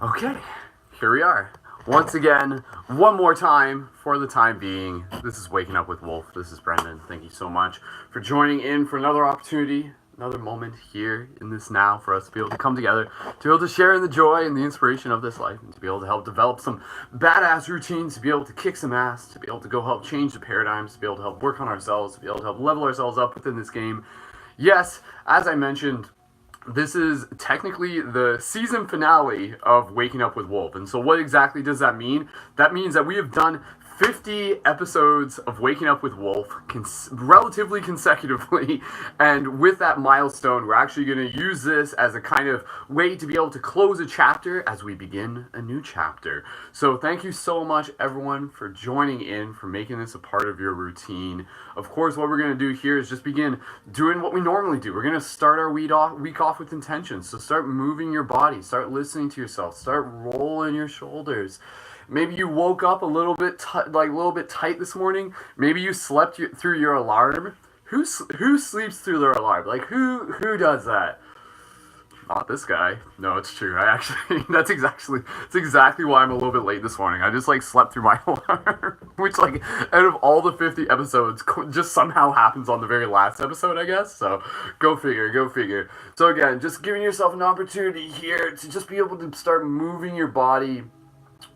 Okay, here we are. Once again, one more time for the time being. This is Waking Up with Wolf. This is Brendan. Thank you so much for joining in for another opportunity, another moment here in this now for us to be able to come together, to be able to share in the joy and the inspiration of this life, and to be able to help develop some badass routines, to be able to kick some ass, to be able to go help change the paradigms, to be able to help work on ourselves, to be able to help level ourselves up within this game. Yes, as I mentioned, this is technically the season finale of Waking Up with Wolf. And so what exactly does that mean? That means that we have done 50 episodes of Waking Up with Wolf relatively consecutively. And with that milestone, we're actually going to use this as a kind of way to be able to close a chapter as we begin a new chapter. So thank you so much, everyone, for joining in, for making this a part of your routine. Of course, what we're going to do here is just begin doing what we normally do. We're going to start our week off with intention. So start moving your body, start listening to yourself, start rolling your shoulders. Maybe you woke up a little bit tight this morning. Maybe you slept through your alarm. Who sleeps through their alarm? Like who does that? Not this guy. No, it's true. That's exactly why I'm a little bit late this morning. I just slept through my alarm, which out of all the 50 episodes, just somehow happens on the very last episode, I guess. So go figure. So again, just giving yourself an opportunity here to just be able to start moving your body.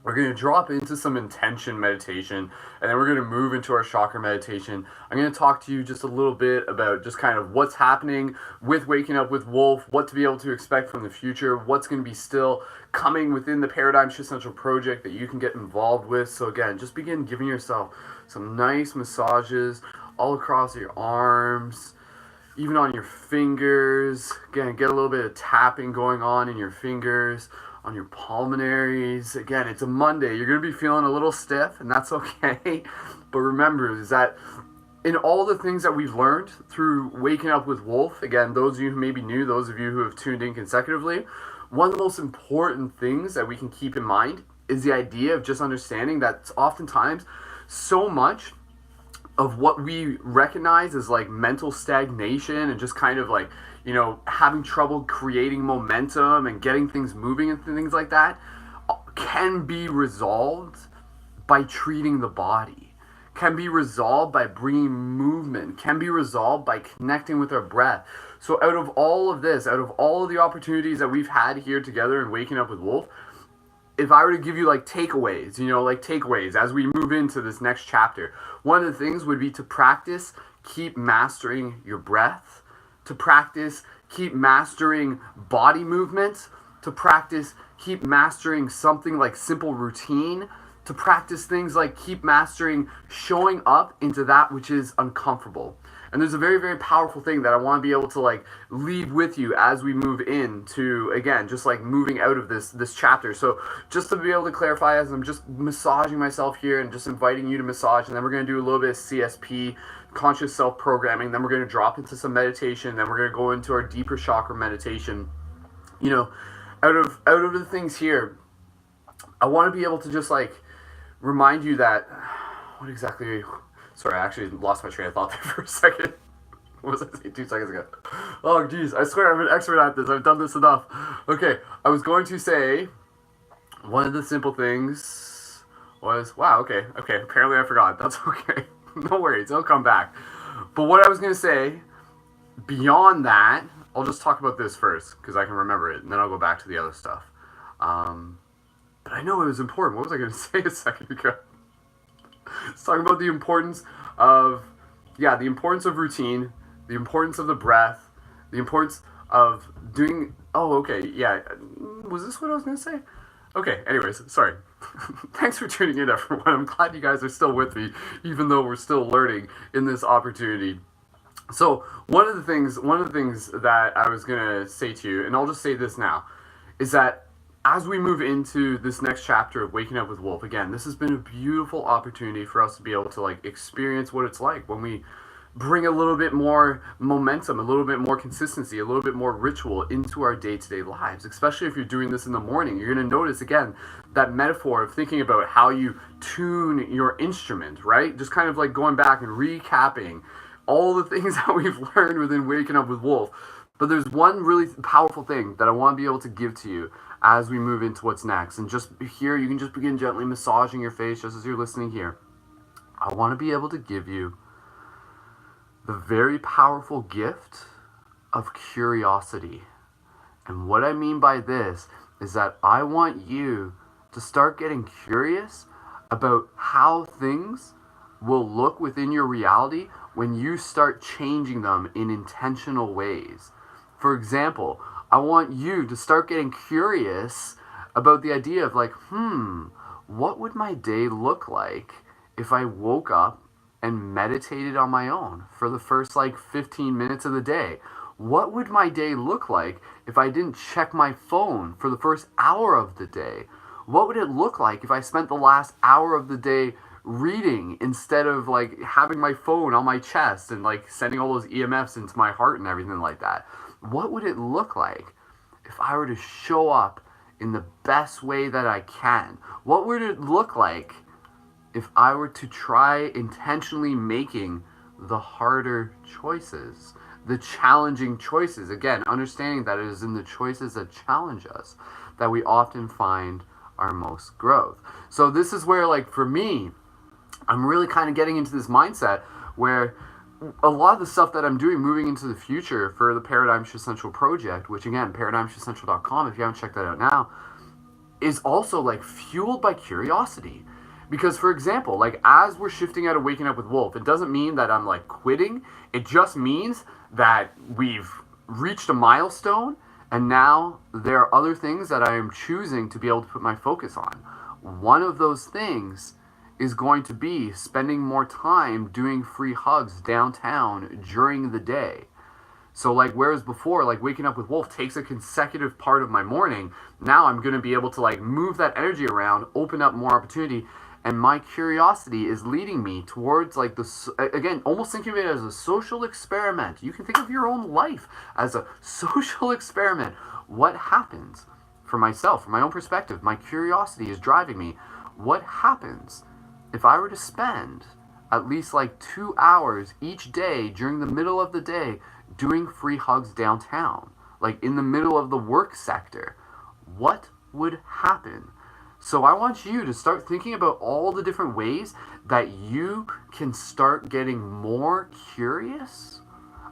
We're going to drop into some intention meditation, and then we're going to move into our chakra meditation. I'm going to talk to you just a little bit about just kind of what's happening with Waking Up with Wolf, what to be able to expect from the future, what's going to be still coming within the Paradigm Shift Central project that you can get involved with. So again, just begin giving yourself some nice massages all across your arms, even on your fingers. Again, get a little bit of tapping going on in your fingers, on your pulmonaries. Again, it's a Monday. You're going to be feeling a little stiff, and that's okay. But remember is that in all the things that we've learned through Waking Up with Wolf, again, those of you who may be new, those of you who have tuned in consecutively, one of the most important things that we can keep in mind is the idea of just understanding that oftentimes so much of what we recognize as mental stagnation and just kind of having trouble creating momentum and getting things moving and things like that can be resolved by treating the body, can be resolved by bringing movement, can be resolved by connecting with our breath. So out of all of this, out of all of the opportunities that we've had here together in Waking Up with Wolf, if I were to give you takeaways as we move into this next chapter, one of the things would be to practice, keep mastering your breath, to practice, keep mastering body movements, to practice, keep mastering something like simple routine, to practice things like keep mastering showing up into that which is uncomfortable. And there's a very, very powerful thing that I want to be able to leave with you as we move into, again, just moving out of this chapter. So just to be able to clarify, as I'm just massaging myself here and just inviting you to massage, and then we're going to do a little bit of CSP, conscious self-programming, then we're going to drop into some meditation, then we're going to go into our deeper chakra meditation. Out of the things here, I want to be able to just remind you that, what exactly... Sorry, I actually lost my train of thought there for a second. What was I saying 2 seconds ago? Oh, geez, I swear I'm an expert at this. I've done this enough. Okay, I was going to say, one of the simple things was, wow, okay, apparently I forgot. That's okay. No worries, it'll come back. But what I was going to say, beyond that, I'll just talk about this first, because I can remember it, and then I'll go back to the other stuff. But I know it was important. What was I going to say a second ago? It's talking about the importance of routine, the importance of the breath, the importance of doing, was this what I was going to say? Okay, anyways, sorry. Thanks for tuning in, everyone. I'm glad you guys are still with me, even though we're still learning in this opportunity. So one of the things that I was going to say to you, and I'll just say this now, is that as we move into this next chapter of Waking Up with Wolf, again, this has been a beautiful opportunity for us to be able to experience what it's like when we bring a little bit more momentum, a little bit more consistency, a little bit more ritual into our day-to-day lives, especially if you're doing this in the morning. You're going to notice, again, that metaphor of thinking about how you tune your instrument, right? Just kind of going back and recapping all the things that we've learned within Waking Up with Wolf. But there's one really powerful thing that I want to be able to give to you as we move into what's next. And just here, you can just begin gently massaging your face just as you're listening here. I want to be able to give you the very powerful gift of curiosity. And what I mean by this is that I want you to start getting curious about how things will look within your reality when you start changing them in intentional ways. For example, I want you to start getting curious about the idea of like, what would my day look like if I woke up and meditated on my own for the first 15 minutes of the day? What would my day look like if I didn't check my phone for the first hour of the day? What would it look like if I spent the last hour of the day reading instead of having my phone on my chest and sending all those EMFs into my heart and everything like that? What would it look like if I were to show up in the best way that I can? What would it look like if I were to try intentionally making the harder choices, the challenging choices? Again, understanding that it is in the choices that challenge us that we often find our most growth. So this is where, for me, I'm really kind of getting into this mindset where a lot of the stuff that I'm doing moving into the future for the Paradigm Shift Central project, which again, paradigmshiftcentral.com, if you haven't checked that out now, is also fueled by curiosity. Because, for example, as we're shifting out of Waking Up with Wolf, it doesn't mean that I'm quitting. It just means that we've reached a milestone, and now there are other things that I am choosing to be able to put my focus on. One of those things is going to be spending more time doing free hugs downtown during the day. So whereas before, Waking Up with Wolf takes a consecutive part of my morning, now I'm going to be able to move that energy around, open up more opportunity, and my curiosity is leading me towards again, almost thinking of it as a social experiment. You can think of your own life as a social experiment. What happens for myself, from my own perspective? My curiosity is driving me. What happens if I were to spend at least 2 hours each day during the middle of the day doing free hugs downtown, in the middle of the work sector? What would happen? So I want you to start thinking about all the different ways that you can start getting more curious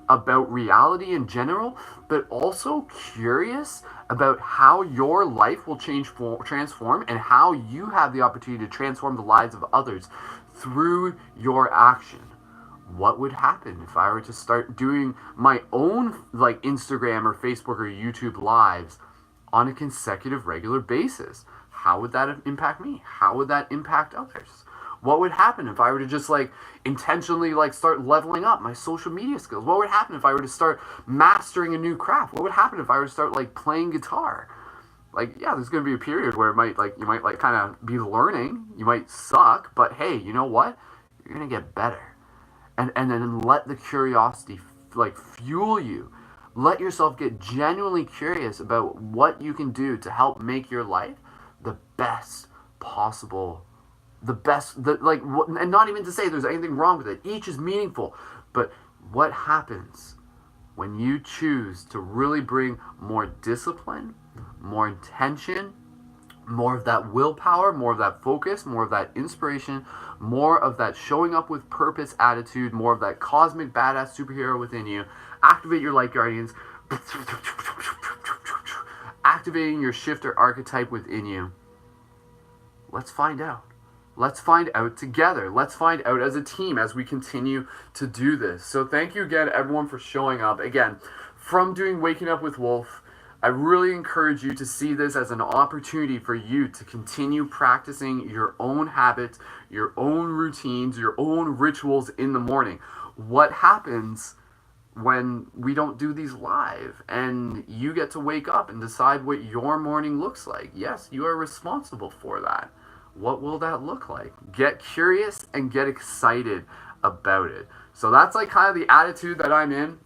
about reality in general, but also curious about how your life will transform, and how you have the opportunity to transform the lives of others through your action. What would happen if I were to start doing my own Instagram or Facebook or YouTube lives on a consecutive regular basis? How would that impact me? How would that impact others? What would happen if I were to just intentionally start leveling up my social media skills? What would happen if I were to start mastering a new craft? What would happen if I were to start playing guitar? Yeah, there's going to be a period where it might you might kind of be learning, you might suck, but hey, you know what? You're going to get better. And then let the curiosity fuel you. Let yourself get genuinely curious about what you can do to help make your life the best possible, and not even to say there's anything wrong with it. Each is meaningful. But what happens when you choose to really bring more discipline, more intention, more of that willpower, more of that focus, more of that inspiration, more of that showing up with purpose attitude, more of that cosmic badass superhero within you? Activate your light guardians. Activating your shifter archetype within you. Let's find out. Let's find out together. Let's find out as a team as we continue to do this. So thank you again, everyone, for showing up. Again, from doing Waking Up with Wolf, I really encourage you to see this as an opportunity for you to continue practicing your own habits, your own routines, your own rituals in the morning. What happens when we don't do these live and you get to wake up and decide what your morning looks like? Yes, you are responsible for that. What will that look like? Get curious and get excited about it. So that's kind of the attitude that I'm in.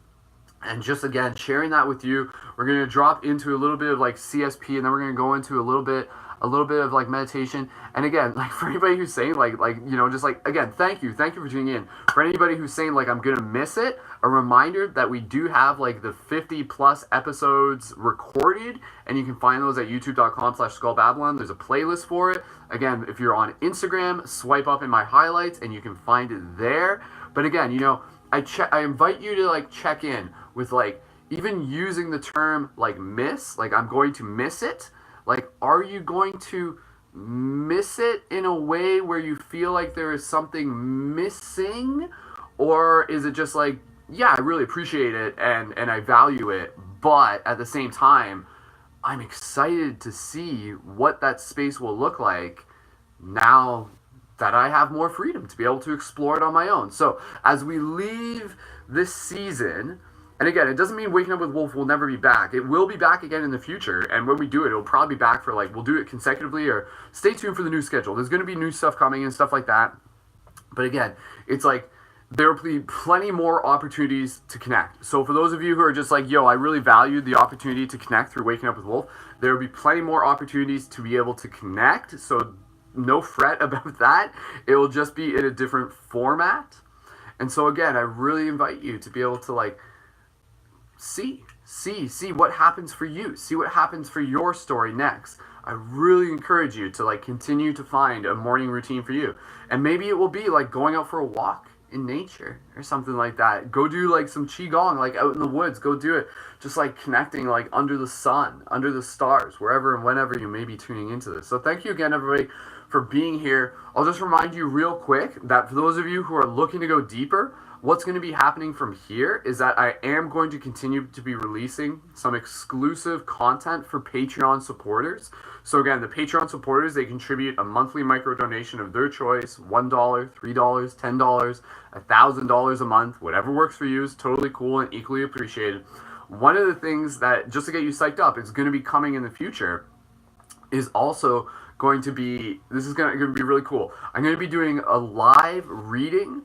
And just again, sharing that with you. We're going to drop into a little bit of CSP, and then we're going to go into a little bit a little bit of like meditation. And again, like for anybody who's saying just like, again, thank you for tuning in. For anybody who's saying like I'm gonna miss it, a reminder that we do have like the 50 plus episodes recorded, and you can find those at youtube.com/skullbabylon. There's a playlist for it. Again, if you're on Instagram, swipe up in my highlights and you can find it there. But again, I invite you to like check in with like even using the term like miss, like I'm going to miss it. Like, are you going to miss it in a way where you feel like there is something missing? Or is it just like, yeah, I really appreciate it and I value it, but at the same time, I'm excited to see what that space will look like now that I have more freedom to be able to explore it on my own. So as we leave this season, and again, it doesn't mean Waking Up with Wolf will never be back. It will be back again in the future, and when we do it, it'll probably be back for like, we'll do it consecutively, or stay tuned for the new schedule. There's going to be new stuff coming and stuff like that. But again, it's like, there will be plenty more opportunities to connect. So for those of you who are just like, yo, I really valued the opportunity to connect through Waking Up with Wolf, there will be plenty more opportunities to be able to connect. So no fret about that. It will just be in a different format. And so again, I really invite you to be able to like see what happens for you. See what happens for your story next. I really encourage you to like continue to find a morning routine for you. And maybe it will be like going out for a walk in nature or something like that. Go do like some qigong, like out in the woods. Go do it. Just like connecting like under the sun, under the stars, wherever and whenever you may be tuning into this. So thank you again, everybody, for being here. I'll just remind you real quick that for those of you who are looking to go deeper, what's going to be happening from here is that I am going to continue to be releasing some exclusive content for Patreon supporters. So again, the Patreon supporters, they contribute a monthly micro donation of their choice, $1, $3, $10, $1,000 a month, whatever works for you is totally cool and equally appreciated. One of the things that, just to get you psyched up, is going to be coming in the future is also going to be, this is going to be really cool. I'm going to be doing a live reading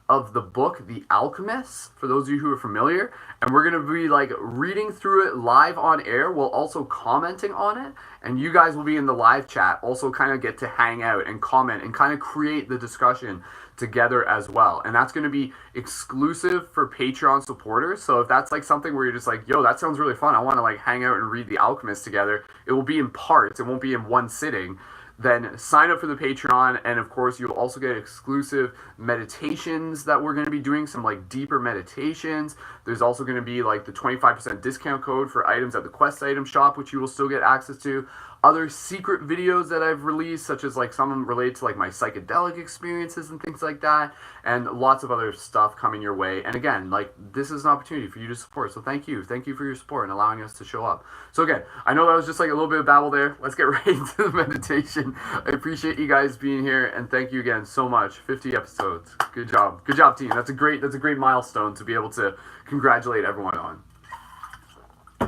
of the book The Alchemist, for those of you who are familiar, and we're going to be like reading through it live on air while also commenting on it, and you guys will be in the live chat, also kind of get to hang out and comment and kind of create the discussion together as well. And that's going to be exclusive for Patreon supporters. So if that's like something where you're just like, yo, that sounds really fun, I want to like hang out and read The Alchemist together, it will be in parts, it won't be in one sitting. Then sign up for the Patreon, and of course you'll also get exclusive meditations that we're going to be doing, some like deeper meditations. There's also going to be like the 25% discount code for items at the Quest item shop, which you will still get access to. Other secret videos that I've released, such as like some related to like my psychedelic experiences and things like that, and lots of other stuff coming your way. And again, like this is an opportunity for you to support. So thank you for your support and allowing us to show up. So again, I know that was just like a little bit of babble there. Let's get right into the meditation. I appreciate you guys being here, and thank you again so much. 50 episodes. Good job, team. That's a great milestone to be able to congratulate everyone on.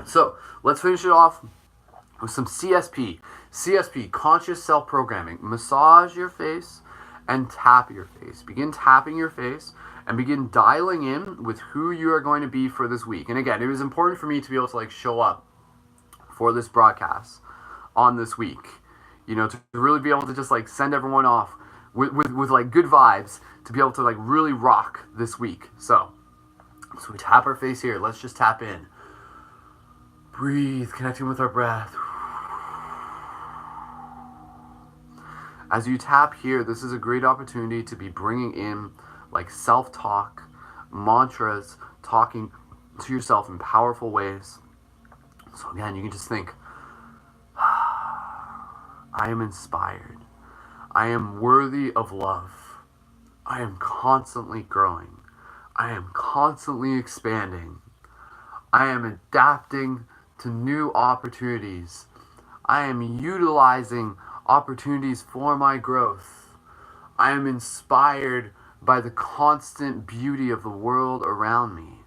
So let's finish it off with some CSP. CSP, conscious self-programming. Massage your face and tap your face. Begin tapping your face and begin dialing in with who you are going to be for this week. And again, it was important for me to be able to like show up for this broadcast on this week. You know, to really be able to just like send everyone off with like good vibes to be able to like really rock this week. So we tap our face here. Let's just tap in. Breathe, connecting with our breath. As you tap here, this is a great opportunity to be bringing in like self-talk, mantras, talking to yourself in powerful ways. So again, you can just think, I am inspired. I am worthy of love. I am constantly growing. I am constantly expanding. I am adapting to new opportunities. I am utilizing opportunities for my growth. I am inspired by the constant beauty of the world around me.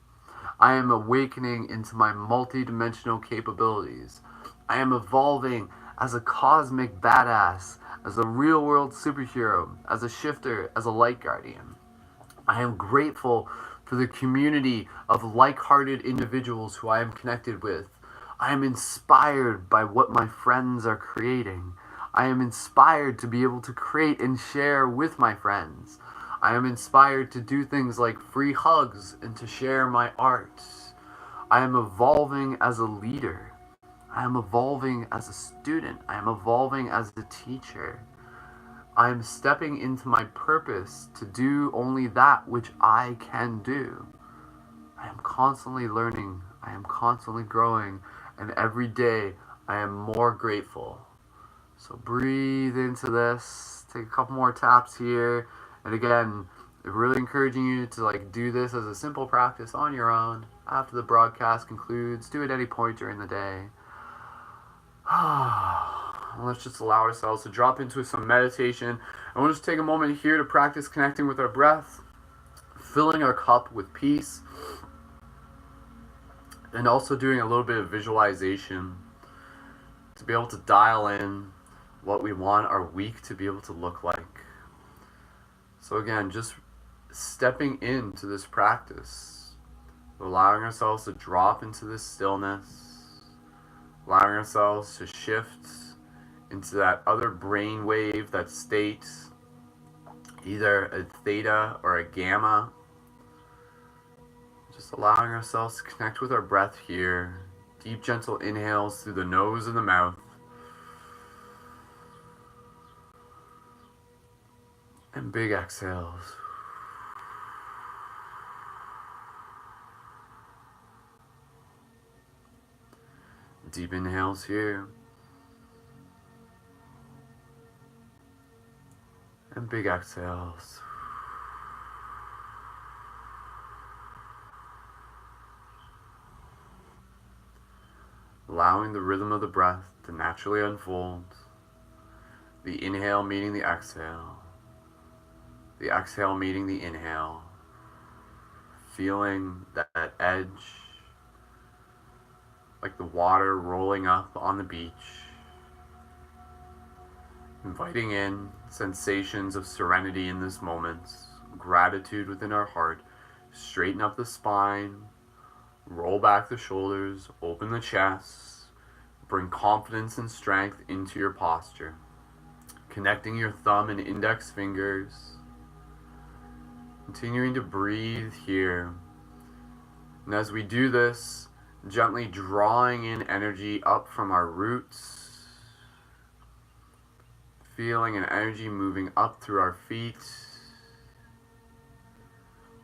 I am awakening into my multidimensional capabilities. I am evolving as a cosmic badass, as a real-world superhero, as a shifter, as a light guardian. I am grateful for the community of like-hearted individuals who I am connected with. I am inspired by what my friends are creating. I am inspired to be able to create and share with my friends. I am inspired to do things like free hugs and to share my art. I am evolving as a leader. I am evolving as a student. I am evolving as a teacher. I am stepping into my purpose to do only that which I can do. I am constantly learning. I am constantly growing. And every day I am more grateful. So breathe into this. Take a couple more taps here. And again, really encouraging you to do this as a simple practice on your own. After the broadcast concludes, do it at any point during the day. Let's just allow ourselves to drop into some meditation. And we'll just take a moment here to practice connecting with our breath, filling our cup with peace, and also doing a little bit of visualization to be able to dial in what we want our week to be able to look like. So again, just stepping into this practice, allowing ourselves to drop into this stillness, allowing ourselves to shift into that other brain wave, that state, either a theta or a gamma. Just allowing ourselves to connect with our breath here. Deep, gentle inhales through the nose and the mouth. And big exhales. Deep inhales here. And big exhales. Allowing the rhythm of the breath to naturally unfold. The inhale meeting the exhale. The exhale meeting the inhale. Feeling that edge, like the water rolling up on the beach. Inviting in sensations of serenity in this moment, gratitude within our heart. Straighten up the spine, roll back the shoulders, open the chest, bring confidence and strength into your posture. Connecting your thumb and index fingers. Continuing to breathe here. And as we do this, gently drawing in energy up from our roots. Feeling an energy moving up through our feet.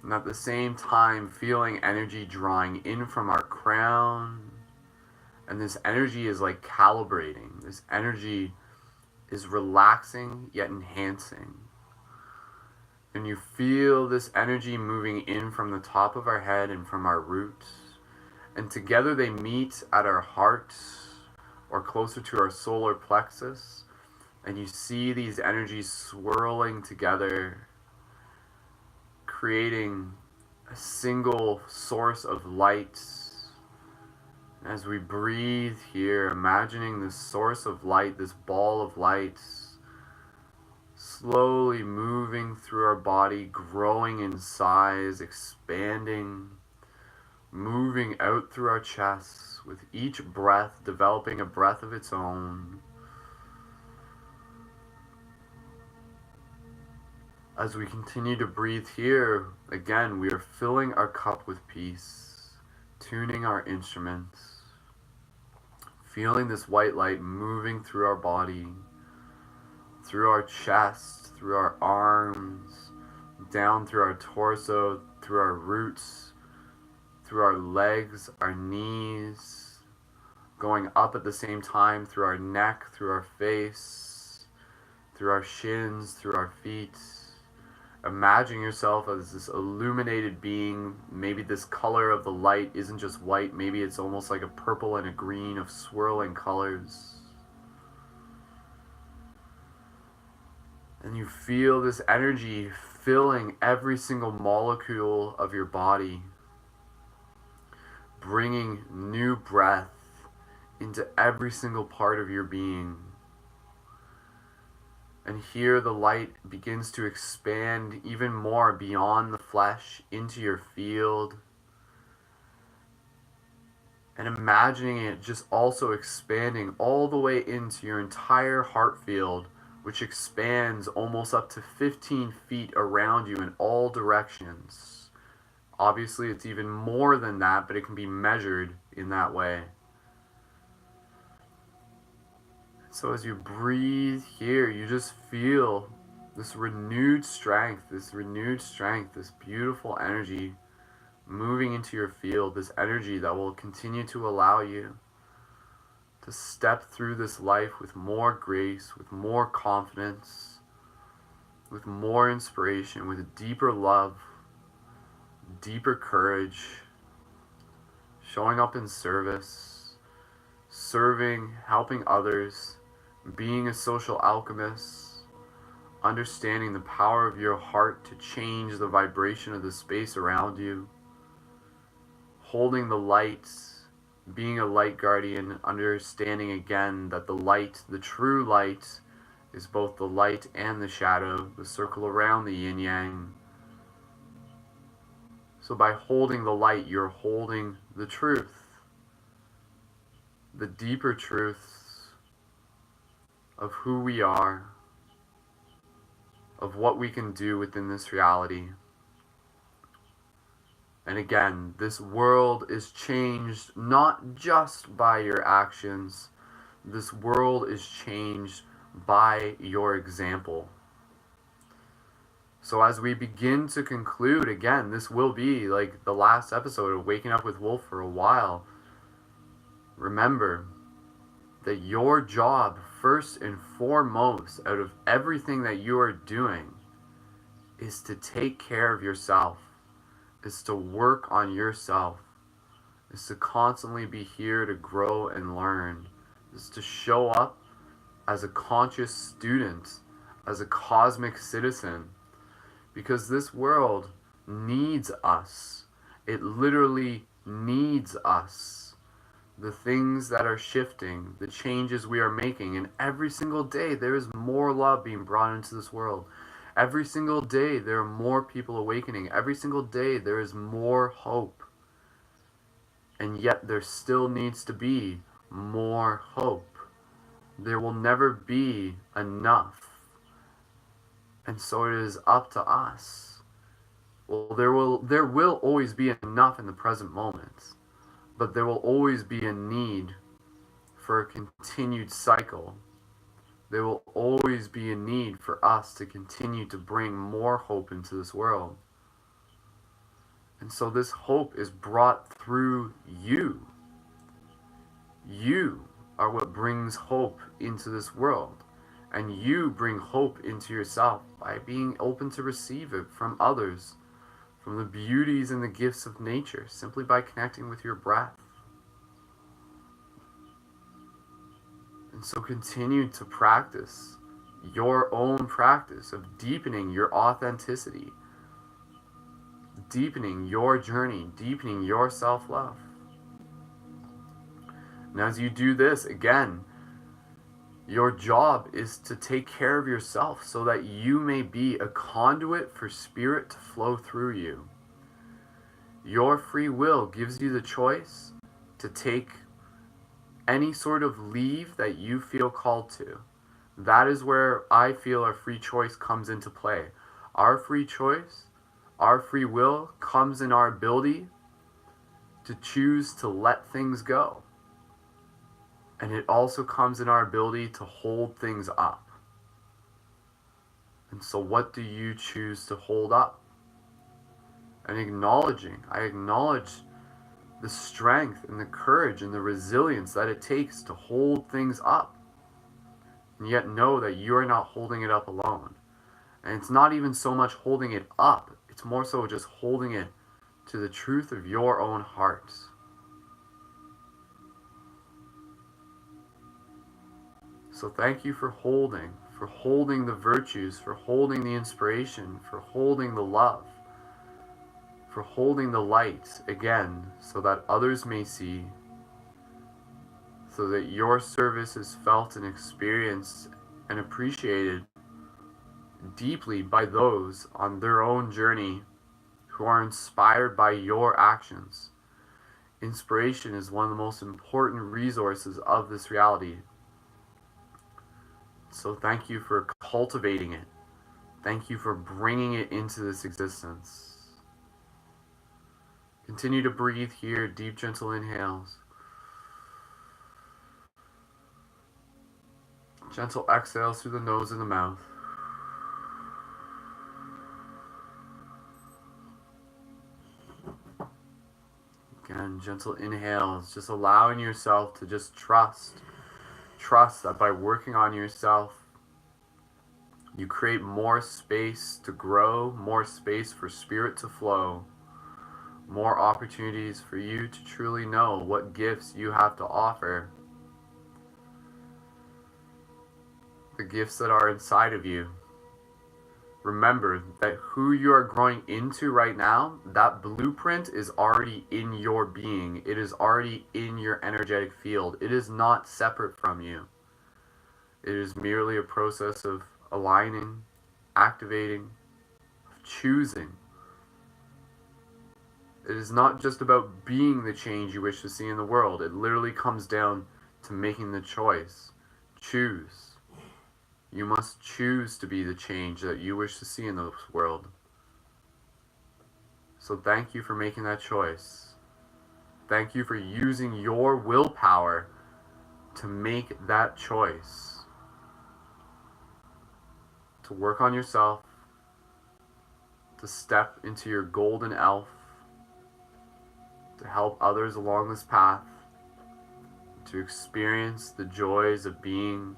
And at the same time, feeling energy drawing in from our crown. And this energy is like calibrating. This energy is relaxing yet enhancing. And you feel this energy moving in from the top of our head and from our roots. And together they meet at our heart or closer to our solar plexus. And you see these energies swirling together, creating a single source of light. As we breathe here, imagining this source of light, this ball of light, slowly moving through our body, growing in size, expanding, moving out through our chests, with each breath developing a breath of its own. As we continue to breathe here, again, we are filling our cup with peace, tuning our instruments, feeling this white light moving through our body, through our chest, through our arms, down through our torso, through our roots, through our legs, our knees, going up at the same time through our neck, through our face, through our shins, through our feet. Imagine yourself as this illuminated being. Maybe this color of the light isn't just white, maybe it's almost like a purple and a green of swirling colors. And you feel this energy filling every single molecule of your body, bringing new breath into every single part of your being. And here the light begins to expand even more beyond the flesh into your field. And imagining it just also expanding all the way into your entire heart field, which expands almost up to 15 feet around you in all directions. Obviously, it's even more than that, but it can be measured in that way. So as you breathe here, you just feel this renewed strength, this beautiful energy moving into your field, this energy that will continue to allow you to step through this life with more grace, with more confidence, with more inspiration, with deeper love, deeper courage, showing up in service, serving, helping others, being a social alchemist, understanding the power of your heart to change the vibration of the space around you, holding the light, being a light guardian, understanding again that the light, the true light, is both the light and the shadow, the circle around the yin yang. So by holding the light, you're holding the truth, the deeper truths of who we are, of what we can do within this reality. And again, this world is changed not just by your actions. This world is changed by your example. So as we begin to conclude, again, this will be like the last episode of Waking Up with Wolf for a while. Remember that your job, first and foremost, out of everything that you are doing, is to take care of yourself, is to work on yourself, is to constantly be here to grow and learn, is to show up as a conscious student, as a cosmic citizen, because this world needs us. It literally needs us. The things that are shifting, the changes we are making, and every single day there is more love being brought into this world. Every single day there are more people awakening. Every single day there is more hope. And yet there still needs to be more hope. There will never be enough. And so it is up to us. Well, there will always be enough in the present moment. But there will always be a need for a continued cycle. There will always be a need for us to continue to bring more hope into this world. And so this hope is brought through you. You are what brings hope into this world. And you bring hope into yourself by being open to receive it from others, from the beauties and the gifts of nature, simply by connecting with your breath. And so continue to practice your own practice of deepening your authenticity, deepening your journey, deepening your self-love. And as you do this, again, your job is to take care of yourself so that you may be a conduit for spirit to flow through you. Your free will gives you the choice to take any sort of leave that you feel called to. That is where I feel our free choice comes into play. Our free choice, our free will comes in our ability to choose to let things go. And it also comes in our ability to hold things up. And so what do you choose to hold up? And I acknowledge the strength and the courage and the resilience that it takes to hold things up. And yet know that you are not holding it up alone. And it's not even so much holding it up, it's more so just holding it to the truth of your own heart. So thank you for holding the virtues, for holding the inspiration, for holding the love, for holding the light, again, so that others may see, so that your service is felt and experienced and appreciated deeply by those on their own journey who are inspired by your actions. Inspiration is one of the most important resources of this reality. So thank you for cultivating it. Thank you for bringing it into this existence. Continue to breathe here, deep, gentle inhales. Gentle exhales through the nose and the mouth. Again, gentle inhales, just allowing yourself to just trust. Trust that by working on yourself, you create more space to grow, more space for spirit to flow, more opportunities for you to truly know what gifts you have to offer. The gifts that are inside of you. Remember that who you are growing into right now, that blueprint is already in your being. It is already in your energetic field. It is not separate from you. It is merely a process of aligning, activating, choosing. It is not just about being the change you wish to see in the world. It literally comes down to making the choice. Choose. You must choose to be the change that you wish to see in this world. So thank you for making that choice. Thank you for using your willpower to make that choice. To work on yourself, to step into your golden elf, to help others along this path, to experience the joys of being,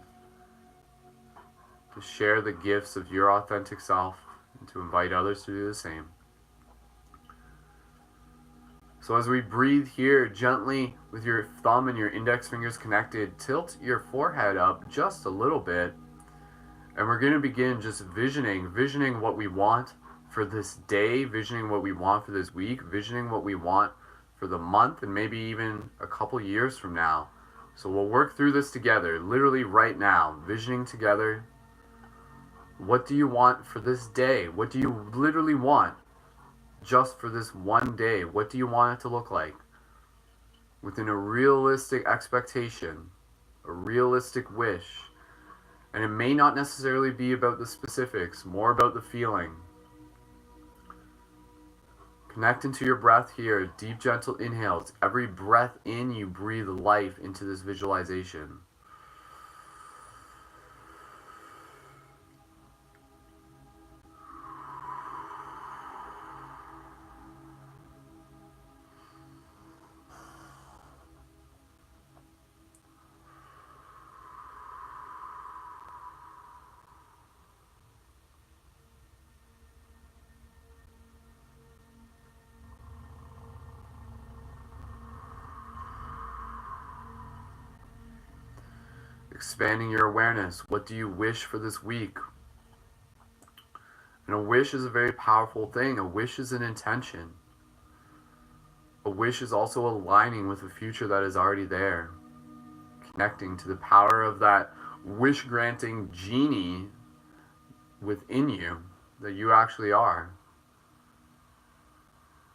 to share the gifts of your authentic self, and to invite others to do the same. So as we breathe here, gently with your thumb and your index fingers connected, tilt your forehead up just a little bit. And we're going to begin just visioning what we want for this day, visioning what we want for this week, visioning what we want for the month, and maybe even a couple years from now. So we'll work through this together, literally right now, visioning together. What do you want for this day? What do you literally want just for this one day? What do you want it to look like? Within a realistic expectation, a realistic wish. And it may not necessarily be about the specifics, more about the feeling. Connect into your breath here, deep, gentle inhales. Every breath in, you breathe life into this visualization. Expanding your awareness. What do you wish for this week? And a wish is a very powerful thing. A wish is an intention. A wish is also aligning with a future that is already there. Connecting to the power of that wish-granting genie within you that you actually are.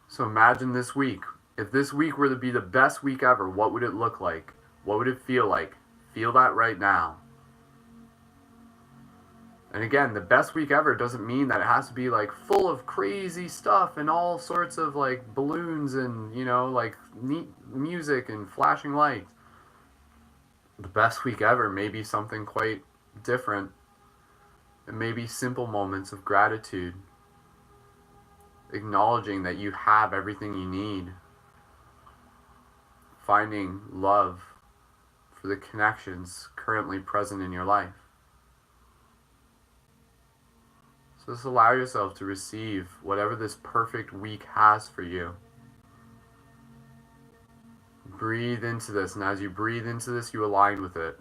So imagine this week. If this week were to be the best week ever, what would it look like? What would it feel like? Feel that right now. And again, the best week ever doesn't mean that it has to be like full of crazy stuff and all sorts of like balloons and, you know, like neat music and flashing lights. The best week ever may be something quite different. It may be simple moments of gratitude. Acknowledging that you have everything you need. Finding love for the connections currently present in your life. So just allow yourself to receive whatever this perfect week has for you. Breathe into this, and as you breathe into this, you align with it.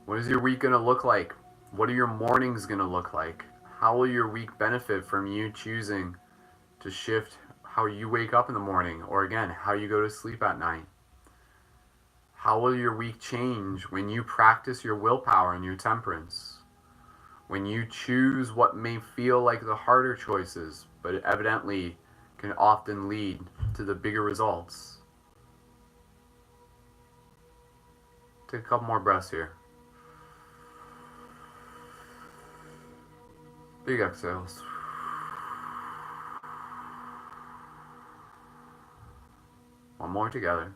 What is your week going to look like? What are your mornings going to look like? How will your week benefit from you choosing to shift how you wake up in the morning, or again, how you go to sleep at night? How will your week change when you practice your willpower and your temperance? When you choose what may feel like the harder choices, but it evidently can often lead to the bigger results. Take a couple more breaths here. Big exhales. One more together.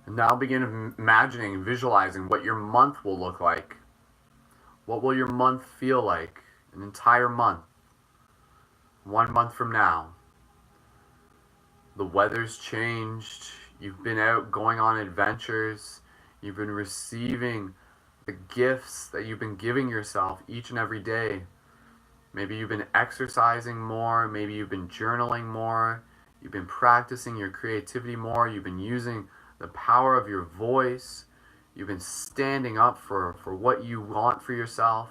And now begin imagining, visualizing what your month will look like. What will your month feel like? An entire month. 1 month from now. The weather's changed. You've been out going on adventures. You've been receiving the gifts that you've been giving yourself each and every day. Maybe you've been exercising more. Maybe you've been journaling more. You've been practicing your creativity more. You've been using the power of your voice. You've been standing up for what you want for yourself.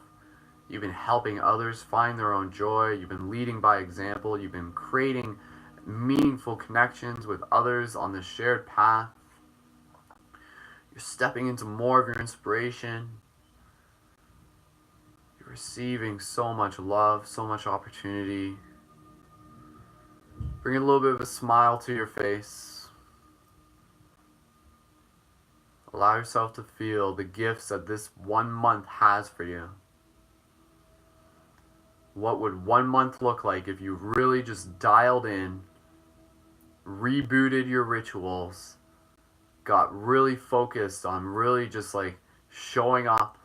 You've been helping others find their own joy. You've been leading by example. You've been creating meaningful connections with others on this shared path. You're stepping into more of your inspiration. You're receiving so much love, so much opportunity. Bring a little bit of a smile to your face. Allow yourself to feel the gifts that this 1 month has for you. What would 1 month look like if you really just dialed in, rebooted your rituals, got really focused on really just like showing up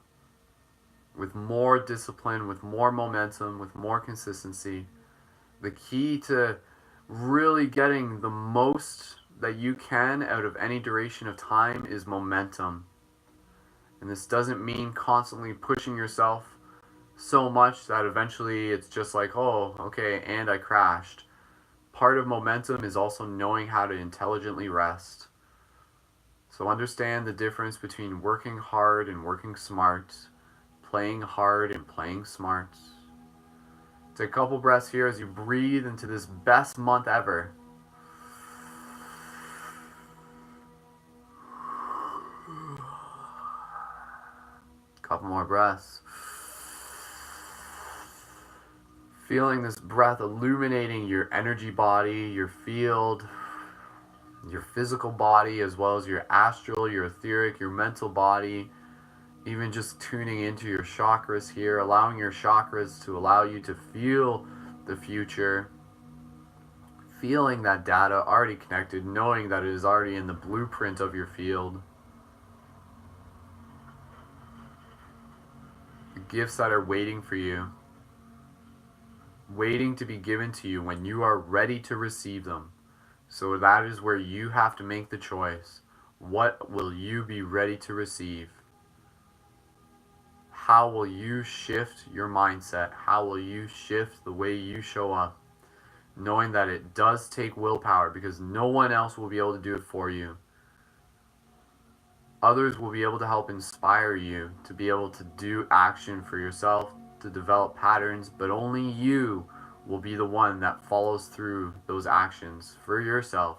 with more discipline, with more momentum, with more consistency? The key to really getting the most that you can out of any duration of time is momentum. And this doesn't mean constantly pushing yourself so much that eventually it's just like, oh, okay, and I crashed. Part of momentum is also knowing how to intelligently rest. So understand the difference between working hard and working smart, playing hard and playing smart. Take a couple breaths here as you breathe into this best month ever. Couple more breaths. Feeling this breath illuminating your energy body, your field, your physical body, as well as your astral, your etheric, your mental body. Even just tuning into your chakras here, allowing your chakras to allow you to feel the future. Feeling that data already connected, knowing that it is already in the blueprint of your field. The gifts that are waiting for you. Waiting to be given to you when you are ready to receive them. So that is where you have to make the choice. What will you be ready to receive? How will you shift your mindset? How will you shift the way you show up? Knowing that it does take willpower, because no one else will be able to do it for you. Others will be able to help inspire you to be able to do action for yourself, to develop patterns, but only you will be the one that follows through those actions for yourself.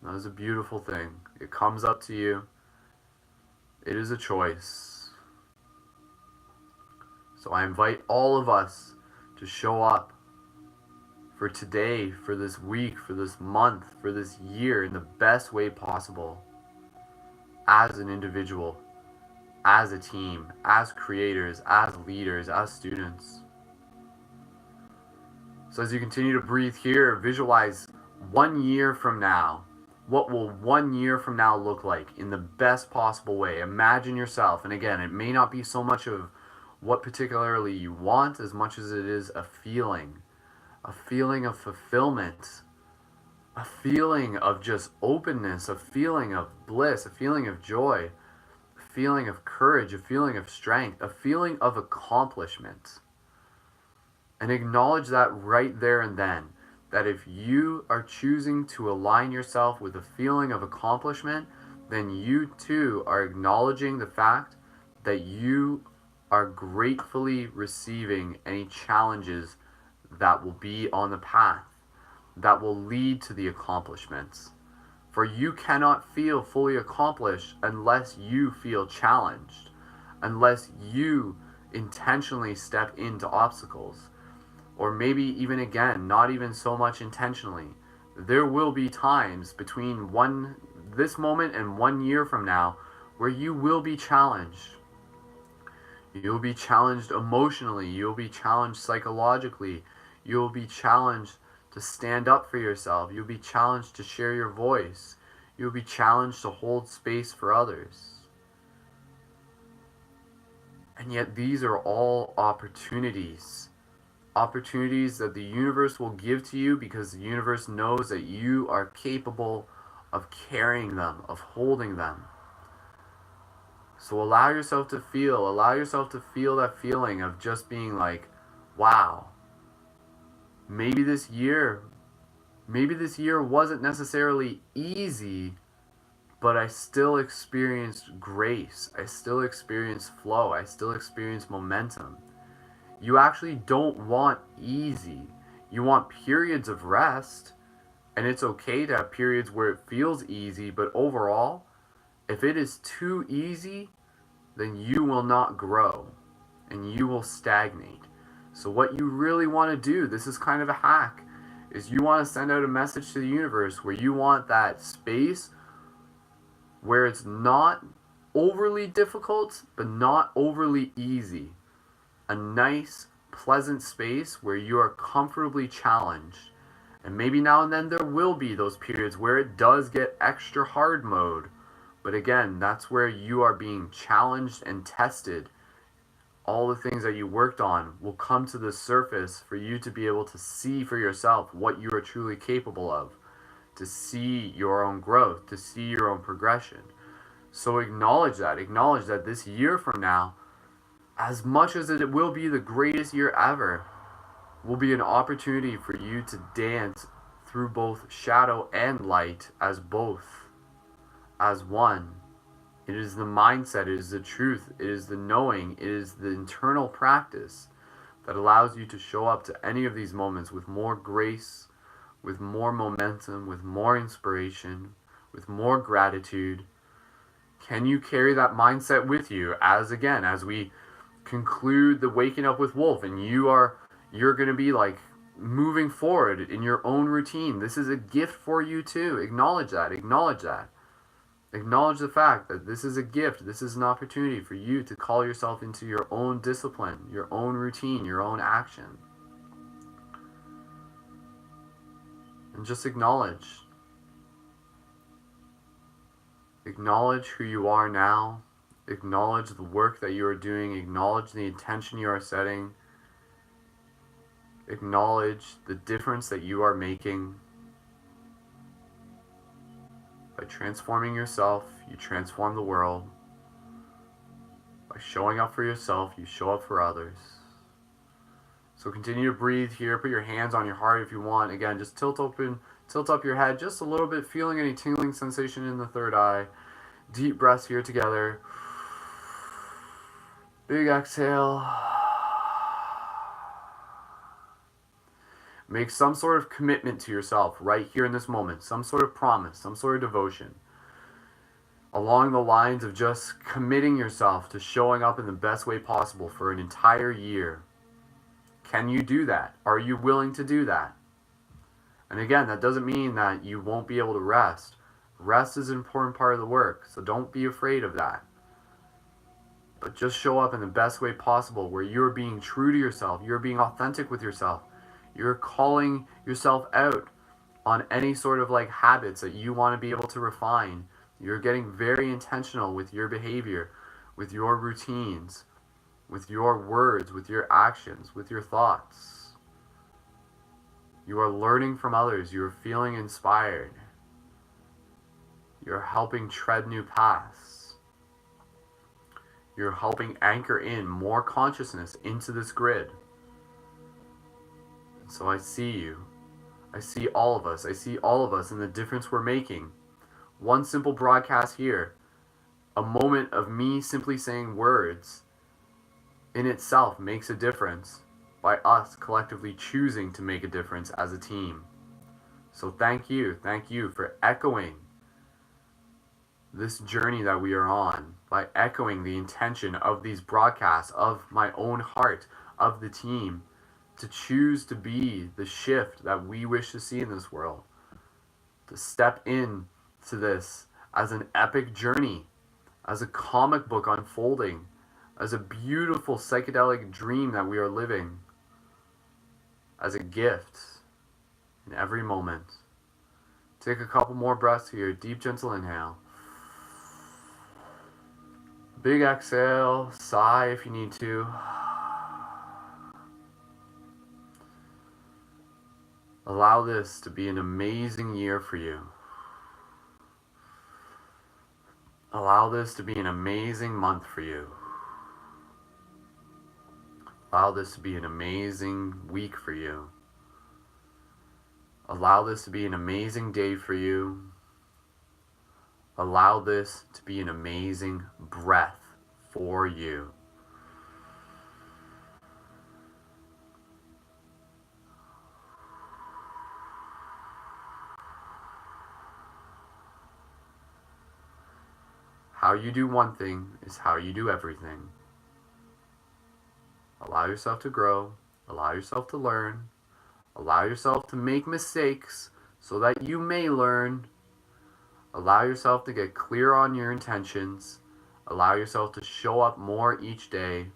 That is a beautiful thing. It comes up to you. It is a choice. So I invite all of us to show up for today, for this week, for this month, for this year in the best way possible. As an individual, as a team, as creators, as leaders, as students. So as you continue to breathe here, visualize 1 year from now. What will 1 year from now look like in the best possible way? Imagine yourself, and again, it may not be so much of what particularly you want as much as it is a feeling of fulfillment, a feeling of just openness, a feeling of bliss, a feeling of joy, a feeling of courage, a feeling of strength, a feeling of accomplishment. And acknowledge that right there and then, that if you are choosing to align yourself with a feeling of accomplishment, then you too are acknowledging the fact that you are gratefully receiving any challenges that will be on the path, that will lead to the accomplishments. For you cannot feel fully accomplished unless you feel challenged, unless you intentionally step into obstacles. Or maybe even again, not even so much intentionally. There will be times between this moment and 1 year from now where you will be challenged. You'll be challenged emotionally, you'll be challenged psychologically, you'll be challenged to stand up for yourself, you'll be challenged to share your voice, you'll be challenged to hold space for others. And yet these are all opportunities. Opportunities that the universe will give to you because the universe knows that you are capable of carrying them, of holding them. So allow yourself to feel that feeling of just being like, wow, maybe this year wasn't necessarily easy, but I still experienced grace. I still experienced flow. I still experienced momentum. You actually don't want easy. You want periods of rest, and it's okay to have periods where it feels easy, but overall, if it is too easy, then you will not grow and you will stagnate. So what you really want to do, this is kind of a hack, is you want to send out a message to the universe where you want that space where it's not overly difficult, but not overly easy. A nice, pleasant space where you are comfortably challenged. And maybe now and then there will be those periods where it does get extra hard mode. But again, that's where you are being challenged and tested. All the things that you worked on will come to the surface for you to be able to see for yourself what you are truly capable of, to see your own growth, to see your own progression. So acknowledge that this year from now, as much as it will be the greatest year ever, will be an opportunity for you to dance through both shadow and light as both, as one. It is the mindset, it is the truth, it is the knowing, it is the internal practice that allows you to show up to any of these moments with more grace, with more momentum, with more inspiration, with more gratitude. Can you carry that mindset with you as we conclude the Waking Up with Wolf, and you're going to be like moving forward in your own routine? This is a gift for you too. Acknowledge that. Acknowledge the fact that this is a gift. This is an opportunity for you to call yourself into your own discipline, your own routine, your own action. And just acknowledge. Acknowledge who you are now. Acknowledge the work that you are doing. Acknowledge the intention you are setting. Acknowledge the difference that you are making. By transforming yourself, you transform the world. By showing up for yourself, you show up for others. So continue to breathe here. Put your hands on your heart if you want. Again, just tilt up your head just a little bit, feeling any tingling sensation in the third eye. Deep breaths here together. Big exhale. Make some sort of commitment to yourself right here in this moment. Some sort of promise, some sort of devotion. Along the lines of just committing yourself to showing up in the best way possible for an entire year. Can you do that? Are you willing to do that? And again, that doesn't mean that you won't be able to rest. Rest is an important part of the work, so don't be afraid of that. But just show up in the best way possible where you're being true to yourself, you're being authentic with yourself, you're calling yourself out on any sort of like habits that you want to be able to refine. You're getting very intentional with your behavior, with your routines, with your words, with your actions, with your thoughts. You are learning from others. You are feeling inspired. You're helping tread new paths. You're helping anchor in more consciousness into this grid. And so I see you. I see all of us. I see all of us and the difference we're making. One simple broadcast here, a moment of me simply saying words in itself makes a difference by us collectively choosing to make a difference as a team. So thank you for echoing this journey that we are on, by echoing the intention of these broadcasts, of my own heart, of the team, to choose to be the shift that we wish to see in this world, to step in to this as an epic journey, as a comic book unfolding, as a beautiful psychedelic dream that we are living, as a gift in every moment. Take a couple more breaths here. Deep, gentle inhale. Big exhale. Sigh if you need to. Allow this to be an amazing year for you. Allow this to be an amazing month for you. Allow this to be an amazing week for you. Allow this to be an amazing day for you. Allow this to be an amazing breath for you. How you do one thing is how you do everything. Allow yourself to grow. Allow yourself to learn. Allow yourself to make mistakes so that you may learn. Allow yourself to get clear on your intentions. Allow yourself to show up more each day.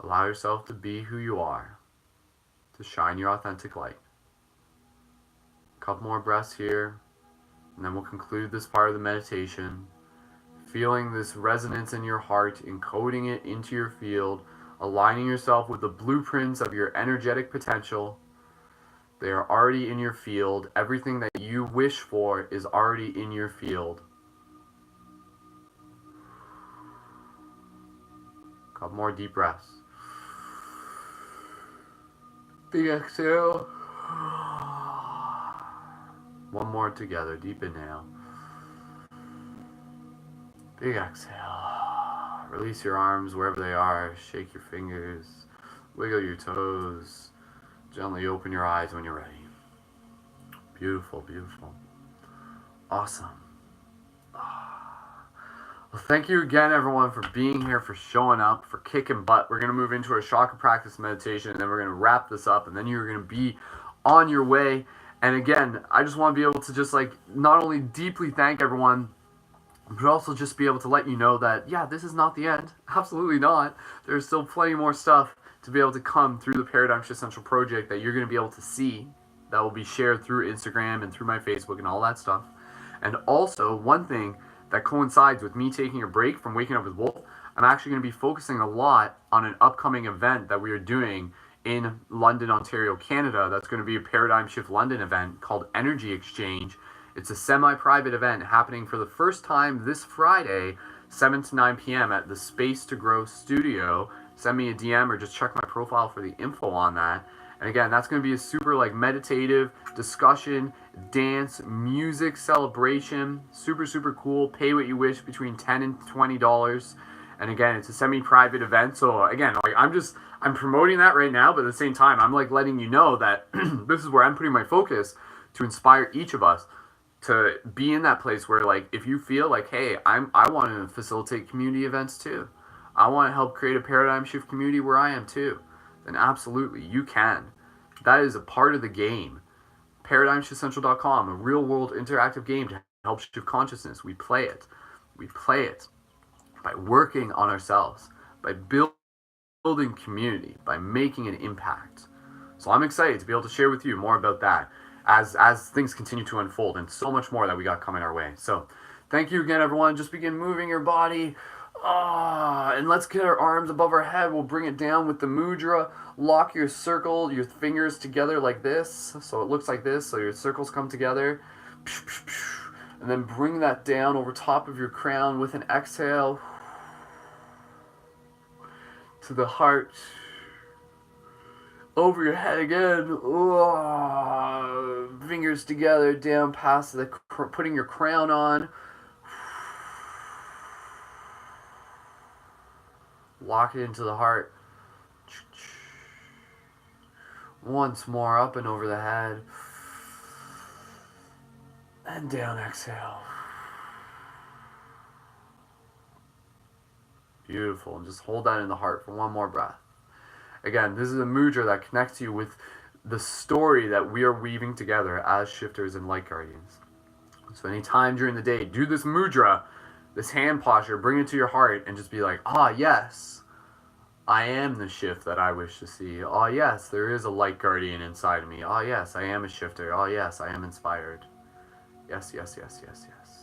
Allow yourself to be who you are, to shine your authentic light. A couple more breaths here, and then we'll conclude this part of the meditation. Feeling this resonance in your heart, encoding it into your field, aligning yourself with the blueprints of your energetic potential. They are already in your field. Everything that you wish for is already in your field. Couple more deep breaths. Big exhale. One more together. Deep inhale. Big exhale. Release your arms wherever they are. Shake your fingers. Wiggle your toes. Gently open your eyes when you're ready. Beautiful, beautiful. Awesome. Well, thank you again, everyone, for being here, for showing up, for kicking butt. We're going to move into a chakra practice meditation, and then we're going to wrap this up, and then you're going to be on your way. And again, I just want to be able to just not only deeply thank everyone, but also just be able to let you know that, yeah, this is not the end. Absolutely not. There's still plenty more stuff to be able to come through the Paradigm Shift Central project that you're going to be able to see, that will be shared through Instagram and through my Facebook and all that stuff. And also, one thing that coincides with me taking a break from Waking Up with Wolf, I'm actually going to be focusing a lot on an upcoming event that we are doing in London, Ontario, Canada. That's going to be a Paradigm Shift London event called Energy Exchange. It's a semi-private event happening for the first time this Friday, 7 to 9 p.m. at the Space to Grow studio. Send me a DM or just check my profile for the info on that. And again, that's going to be a super meditative discussion, dance, music celebration. Super, super cool. Pay what you wish, between $10 and $20. And again, it's a semi-private event. So again, I'm promoting that right now, but at the same time, I'm letting you know that this is where I'm putting my focus to inspire each of us to be in that place where if you feel hey, I want to facilitate community events too. I want to help create a paradigm shift community where I am too. Then absolutely, you can. That is a part of the game. ParadigmShiftCentral.com, a real-world interactive game to help shift consciousness. We play it. We play it by working on ourselves, by building community, by making an impact. So I'm excited to be able to share with you more about that as things continue to unfold, and so much more that we got coming our way. So thank you again, everyone. Just begin moving your body. And let's get our arms above our head. We'll bring it down with the mudra. Lock your circle, your fingers together like this. So it looks like this. So your circles come together. And then bring that down over top of your crown with an exhale to the heart. Over your head again. Fingers together down past putting your crown on. Lock it into the heart. Once more, up and over the head. And down, exhale. Beautiful. And just hold that in the heart for one more breath. Again, this is a mudra that connects you with the story that we are weaving together as shifters and light guardians. So anytime during the day, do this mudra, this hand posture, bring it to your heart and just be like, ah, yes, I am the shift that I wish to see. Ah, yes, there is a light guardian inside of me. Ah, yes, I am a shifter. Ah, yes, I am inspired. Yes, yes, yes, yes, yes.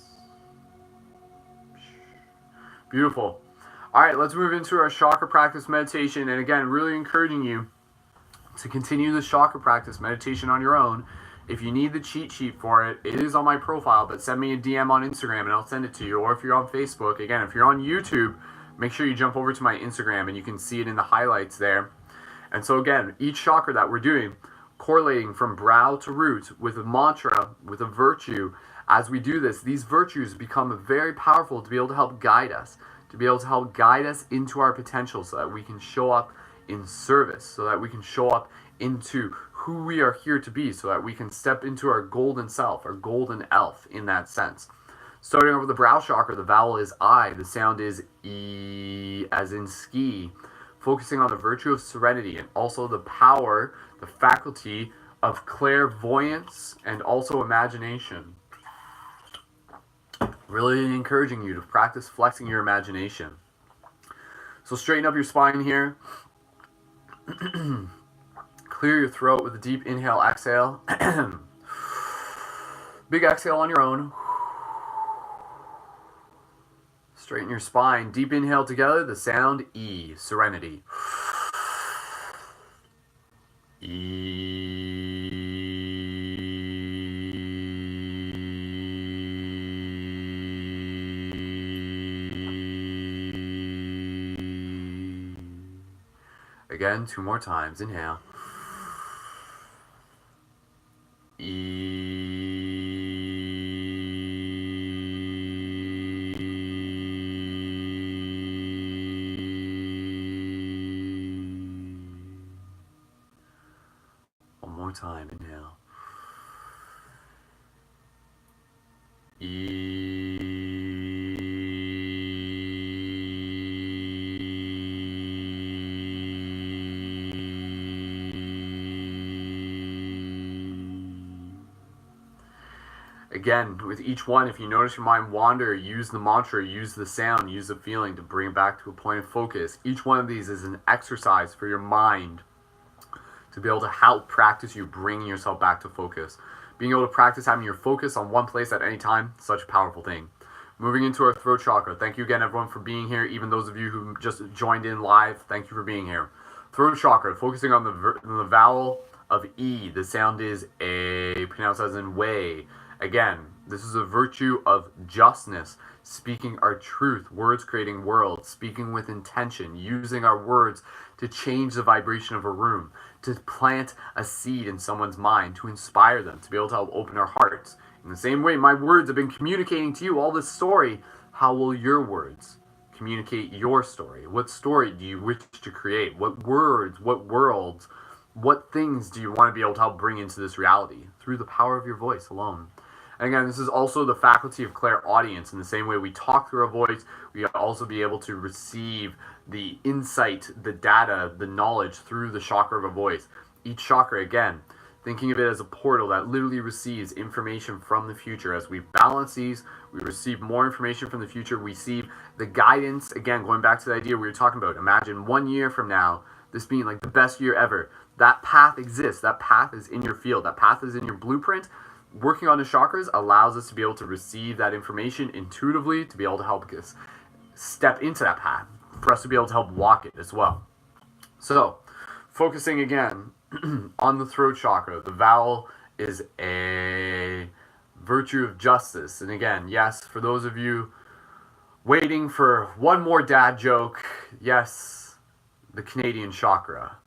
Beautiful. All right, let's move into our chakra practice meditation. And again, really encouraging you to continue the chakra practice meditation on your own. If you need the cheat sheet for it, it is on my profile, but send me a DM on Instagram and I'll send it to you. Or if you're on Facebook, again, if you're on YouTube, make sure you jump over to my Instagram and you can see it in the highlights there. And so again, each chakra that we're doing, correlating from brow to root with a mantra, with a virtue. As we do this, these virtues become very powerful to be able to help guide us, into our potential so that we can show up in service, so that we can show up into who we are here to be, so that we can step into our golden self, our golden elf in that sense. Starting over the brow chakra, the vowel is I, the sound is E as in ski, focusing on the virtue of serenity and also the power, the faculty of clairvoyance and also imagination. Really encouraging you to practice flexing your imagination. So straighten up your spine here. Clear your throat with a deep inhale, exhale. Big exhale on your own. Straighten your spine. Deep inhale together. The sound E, serenity. E. Again, 2 more times. Inhale. One more time. Inhale. Again, with each one, if you notice your mind wander, use the mantra, use the sound, use the feeling to bring it back to a point of focus. Each one of these is an exercise for your mind to be able to help practice you bringing yourself back to focus. Being able to practice having your focus on one place at any time, such a powerful thing. Moving into our throat chakra. Thank you again, everyone, for being here. Even those of you who just joined in live, thank you for being here. Throat chakra, focusing on the vowel of E. The sound is A, pronounced as in way. Again, this is a virtue of justness, speaking our truth, words creating worlds, speaking with intention, using our words to change the vibration of a room, to plant a seed in someone's mind, to inspire them, to be able to help open our hearts. In the same way, my words have been communicating to you all this story. How will your words communicate your story? What story do you wish to create? What words, what worlds, what things do you want to be able to help bring into this reality through the power of your voice alone? And again, this is also the faculty of clairaudience. In the same way we talk through our voice, we also be able to receive the insight, the data, the knowledge through the chakra of our voice. Each chakra, again, thinking of it as a portal that literally receives information from the future. As we balance these, we receive more information from the future. We receive the guidance. Again, going back to the idea we were talking about, imagine 1 year from now, this being like the best year ever. That path exists. That path is in your field. That path is in your blueprint. Working on the chakras allows us to be able to receive that information intuitively, to be able to help us step into that path, for us to be able to help walk it as well. So, focusing again on the throat chakra, the vowel is A, virtue of justice. And again, yes, for those of you waiting for one more dad joke, yes, the Canadian chakra,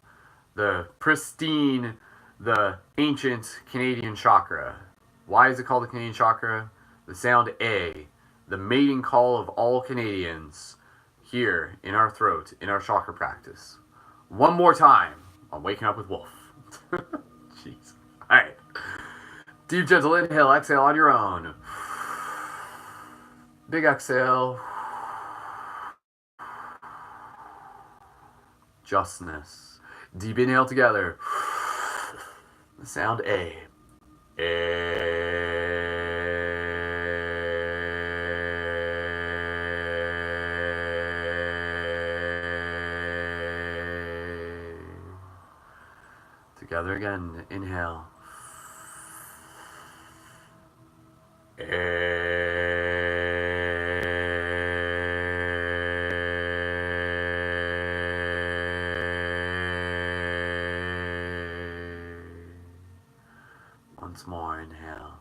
the pristine, the ancient Canadian chakra. Why is it called the Canadian chakra? The sound A, the mating call of all Canadians. here in our throat, in our chakra practice. One more time on Waking Up with Wolf. Jeez. All right. Deep, gentle inhale, exhale on your own. Big exhale. Justness. Deep inhale together. The sound A. Together again. Inhale. Once more, inhale.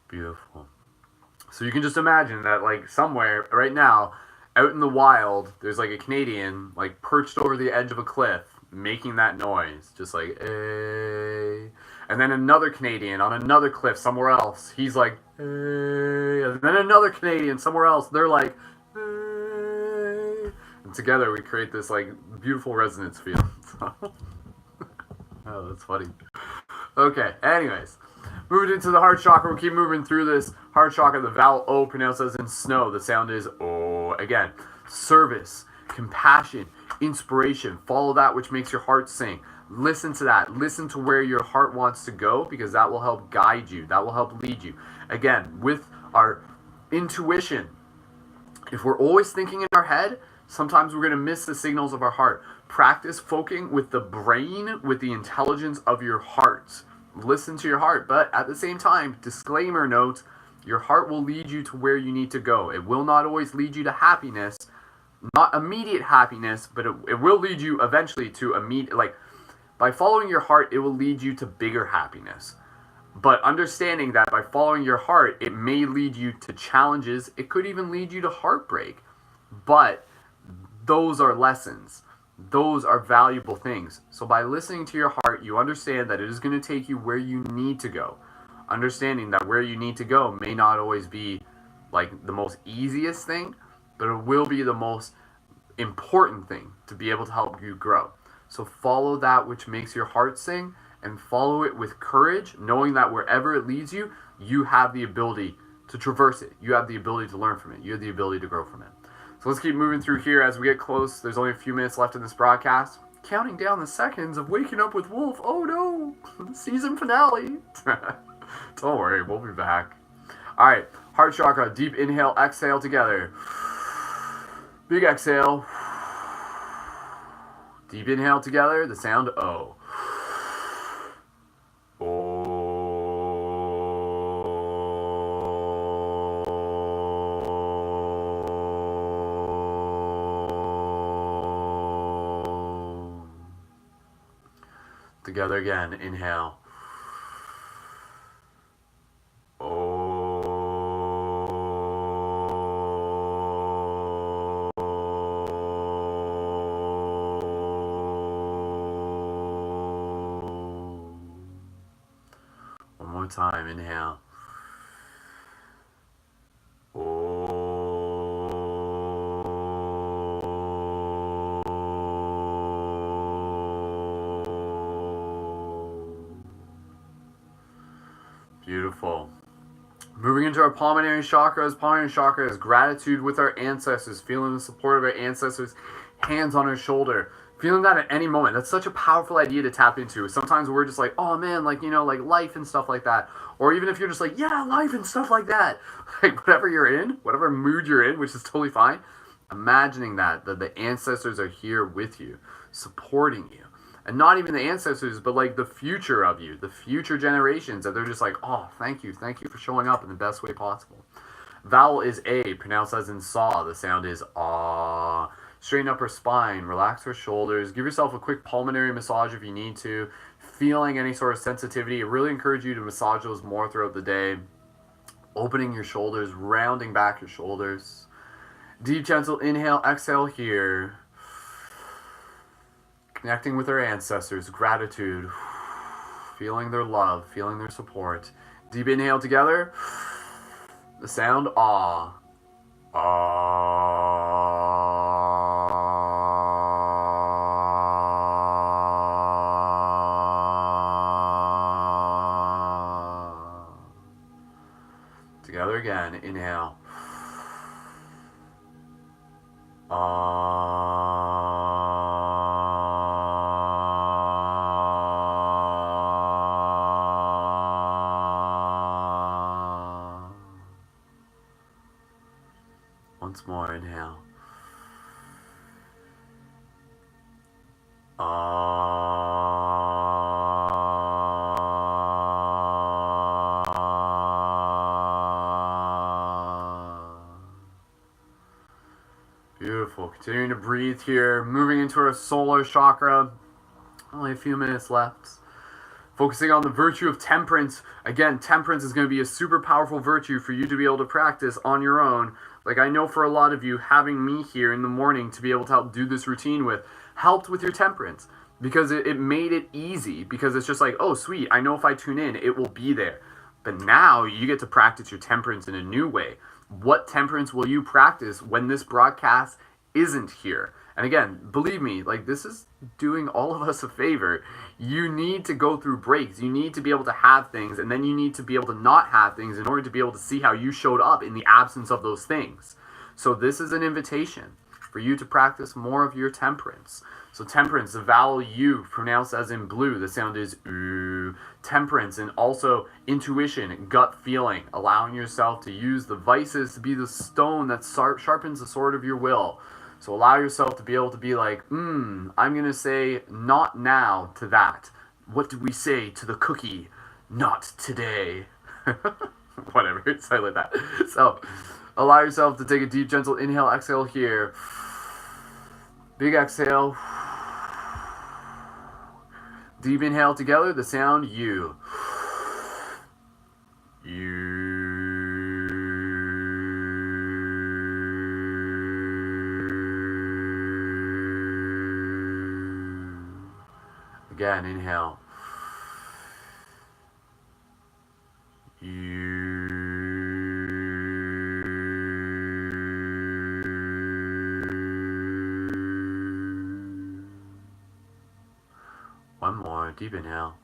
Beautiful. So you can just imagine that, like, somewhere right now, out in the wild, there's like a Canadian, like, perched over the edge of a cliff, making that noise, just like, eh. And then another Canadian on another cliff somewhere else, he's like, eh. And then another Canadian somewhere else, they're like, eh. And together we create this, like, beautiful resonance field. Oh, that's funny. Okay, anyways. Moving into the heart chakra, we'll keep moving through this heart chakra. The vowel O pronounced as in snow. The sound is O. Again, service, compassion, inspiration. Follow that which makes your heart sing. Listen to that. Listen to where your heart wants to go, because that will help guide you. That will help lead you. Again, with our intuition, if we're always thinking in our head, sometimes we're going to miss the signals of our heart. Practice focusing with the brain, with the intelligence of your heart. Listen to your heart, but at the same time, disclaimer note, your heart will lead you to where you need to go. It will not always lead you to happiness, not immediate happiness, but it will lead you eventually to immediate, like, by following your heart, it will lead you to bigger happiness. But understanding that by following your heart, it may lead you to challenges. It could even lead you to heartbreak. But those are lessons. Those are valuable things. So by listening to your heart, you understand that it is going to take you where you need to go. Understanding that where you need to go may not always be like the most easiest thing, but it will be the most important thing to be able to help you grow. So follow that which makes your heart sing, and follow it with courage, knowing that wherever it leads you, you have the ability to traverse it. You have the ability to learn from it. You have the ability to grow from it. So let's keep moving through here as we get close. There's only a few minutes left in this broadcast. Counting down the seconds of Waking Up with Wolf. Oh no! Season finale! Don't worry, we'll be back. Alright, heart chakra. Deep inhale, exhale together. Big exhale. Deep inhale together, the sound O. Together again, inhale. One more time, inhale. Beautiful. Moving into our pulmonary chakras. Pulmonary chakra is gratitude with our ancestors, feeling the support of our ancestors, hands on our shoulder, feeling that at any moment. That's such a powerful idea to tap into. Sometimes we're just like, oh man, like, you know, like life and stuff like that. Or even if you're just like, yeah, life and stuff like that. Like whatever you're in, whatever mood you're in, which is totally fine. Imagining that the ancestors are here with you, supporting you. And not even the ancestors, but like the future of you, the future generations, that they're just like, oh, thank you for showing up in the best way possible. Vowel is A, pronounced as in saw. The sound is ah. Straighten up her spine, relax her shoulders, give yourself a quick pulmonary massage if you need to. Feeling any sort of sensitivity, I really encourage you to massage those more throughout the day. Opening your shoulders, rounding back your shoulders. Deep, gentle inhale, exhale here. Connecting with our ancestors, gratitude. Feeling their love, feeling their support. Deep inhale together. The sound ah. Ah. Together again. Inhale. Once more, inhale. Beautiful. Continuing to breathe here, moving into our solar chakra. Only a few minutes left. Focusing on the virtue of temperance. Again, temperance is going to be a super powerful virtue for you to be able to practice on your own. Like I know for a lot of you, having me here in the morning to be able to help do this routine with helped with your temperance. Because it made it easy. Because it's just like, oh sweet, I know if I tune in, it will be there. But now you get to practice your temperance in a new way. What temperance will you practice when this broadcast isn't here? And again, believe me, like this is doing all of us a favor. You need to go through breaks. You need to be able to have things, and then you need to be able to not have things in order to be able to see how you showed up in the absence of those things. So this is an invitation for you to practice more of your temperance. So temperance, the vowel U pronounced as in blue, the sound is oo. Temperance, and also intuition, gut feeling, allowing yourself to use the vices to be the stone that sharpens the sword of your will. So allow yourself to be able to be like, I'm going to say not now to that. What do we say to the cookie? Not today. Whatever, say like that. So allow yourself to take a deep, gentle inhale, exhale here. Big exhale. Deep inhale together, the sound U. Again, inhale. One more, deep inhale.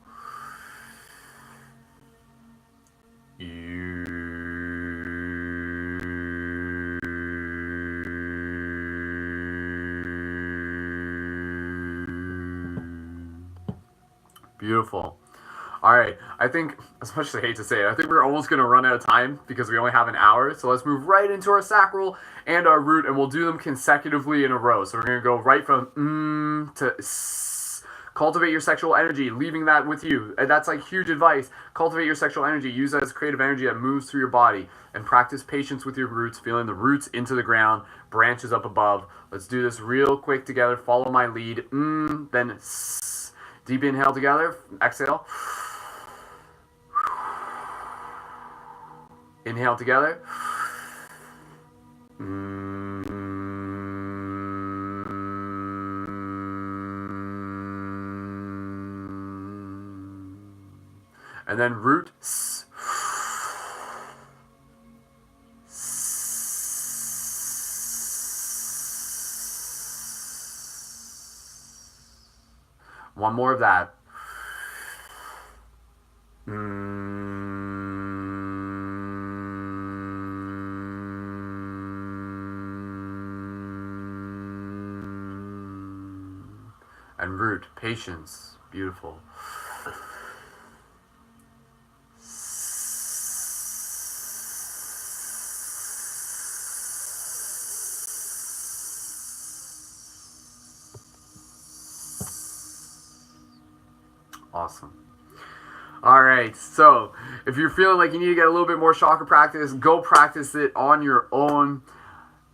Beautiful. All right, I think, as much as I hate to say it, I think we're almost going to run out of time because we only have an hour. So let's move right into our sacral and our root, and we'll do them consecutively in a row. So we're going to go right from to s. Cultivate your sexual energy, leaving that with you. And that's like huge advice. Cultivate your sexual energy. Use that as creative energy that moves through your body. And practice patience with your roots, feeling the roots into the ground, branches up above. Let's do this real quick together. Follow my lead. Then s. Deep inhale together. Exhale. Inhale together. And then root. S. One more of that. And root. Patience. Beautiful. Awesome. All right, so if you're feeling like you need to get a little bit more chakra practice, go practice it on your own.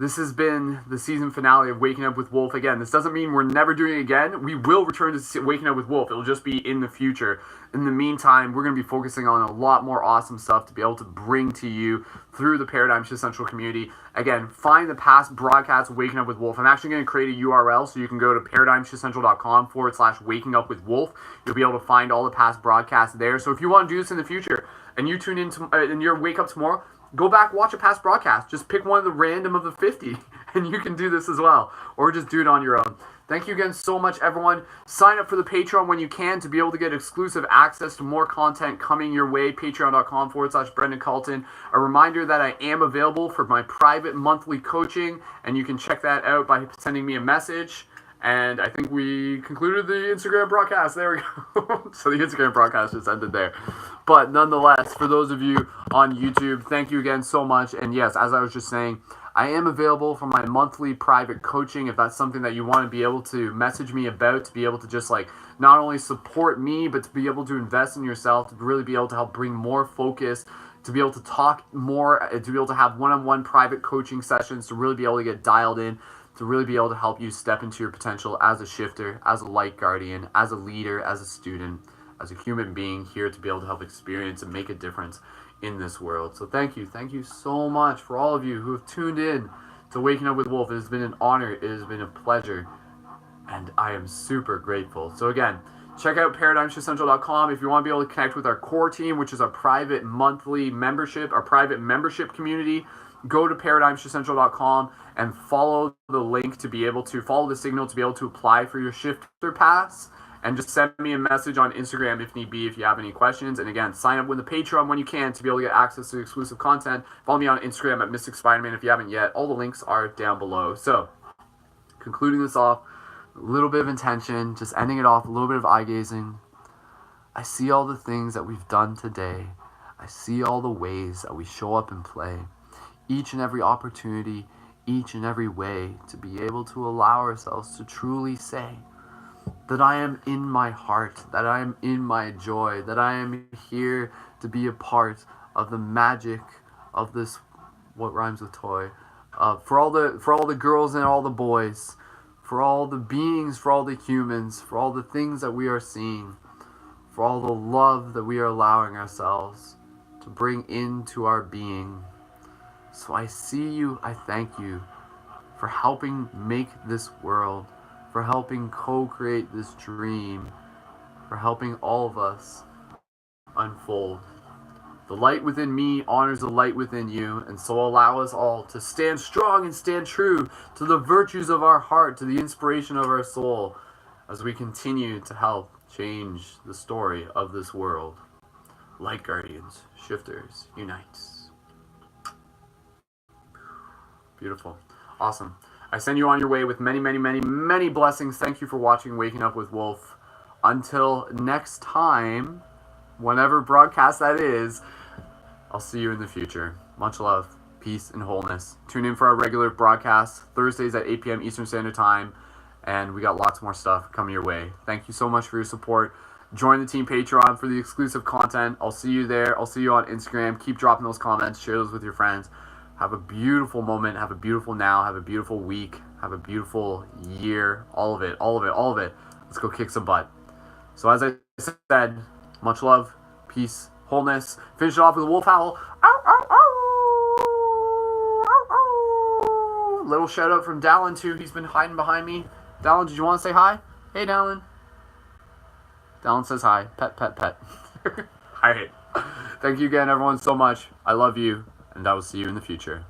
This has been the season finale of Waking Up with Wolf. Again, this doesn't mean we're never doing it again. We will return to Waking Up with Wolf. It'll just be in the future. In the meantime, we're going to be focusing on a lot more awesome stuff to be able to bring to you through the Paradigm Shift Central community. Again, find the past broadcasts of Waking Up with Wolf. I'm actually going to create a URL so you can go to paradigmshiftcentral.com/Waking Up with Wolf. You'll be able to find all the past broadcasts there. So if you want to do this in the future and you tune in and you wake up tomorrow, go back, watch a past broadcast. Just pick one of the random of the 50, and you can do this as well. Or just do it on your own. Thank you again so much, everyone. Sign up for the Patreon when you can to be able to get exclusive access to more content coming your way. Patreon.com/Brendan Carlton. A reminder that I am available for my private monthly coaching, and you can check that out by sending me a message. And I think we concluded the Instagram broadcast. There we go. So the Instagram broadcast just ended there. But nonetheless, for those of you on YouTube, thank you again so much. And yes, as I was just saying, I am available for my monthly private coaching. If that's something that you want to be able to message me about, to be able to just like not only support me, but to be able to invest in yourself, to really be able to help bring more focus, to be able to talk more, to be able to have one-on-one private coaching sessions, to really be able to get dialed in, to really be able to help you step into your potential as a shifter, as a light guardian, as a leader, as a student, as a human being here to be able to help experience and make a difference in this world. So thank you so much for all of you who have tuned in to Waking Up with Wolf. It has been an honor, it has been a pleasure, and I am super grateful. So again, check out paradigmshiftcentral.com if you want to be able to connect with our core team, which is our private monthly membership, our private membership community. Go to paradigmshiftcentral.com and follow the link to be able to follow the signal to be able to apply for your shifter pass, and just send me a message on Instagram if need be if you have any questions. And again, sign up with the Patreon when you can to be able to get access to exclusive content. Follow me on Instagram at Mystic Spider-Man if you haven't yet. All the links are down below. So concluding this off, a little bit of intention, just ending it off, a little bit of eye gazing. I see all the things that we've done today. I see all the ways that we show up and play. Each and every opportunity, each and every way to be able to allow ourselves to truly say that I am in my heart, that I am in my joy, that I am here to be a part of the magic of this, what rhymes with toy, for all the girls and all the boys, for all the beings, for all the humans, for all the things that we are seeing, for all the love that we are allowing ourselves to bring into our being. So I see you, I thank you for helping make this world, for helping co-create this dream, for helping all of us unfold. The light within me honors the light within you, and so allow us all to stand strong and stand true to the virtues of our heart, to the inspiration of our soul, as we continue to help change the story of this world. Light guardians, shifters, unite. Beautiful. Awesome. I send you on your way with many, many, many, many blessings. Thank you for watching Waking Up with Wolf. Until next time, whenever broadcast that is, I'll see you in the future. Much love, peace, and wholeness. Tune in for our regular broadcasts, Thursdays at 8 p.m. Eastern Standard Time, and we got lots more stuff coming your way. Thank you so much for your support. Join the Team Patreon for the exclusive content. I'll see you there. I'll see you on Instagram. Keep dropping those comments. Share those with your friends. Have a beautiful moment. Have a beautiful now. Have a beautiful week. Have a beautiful year. All of it. All of it. All of it. Let's go kick some butt. So as I said, much love, peace, wholeness. Finish it off with a wolf howl. Ow, ow, ow. Ow, ow. Little shout out from Dallin too. He's been hiding behind me. Dallin, did you want to say hi? Hey, Dallin. Dallin says hi. Pet, pet, pet. Hi. Thank you again, everyone, so much. I love you, and I will see you in the future.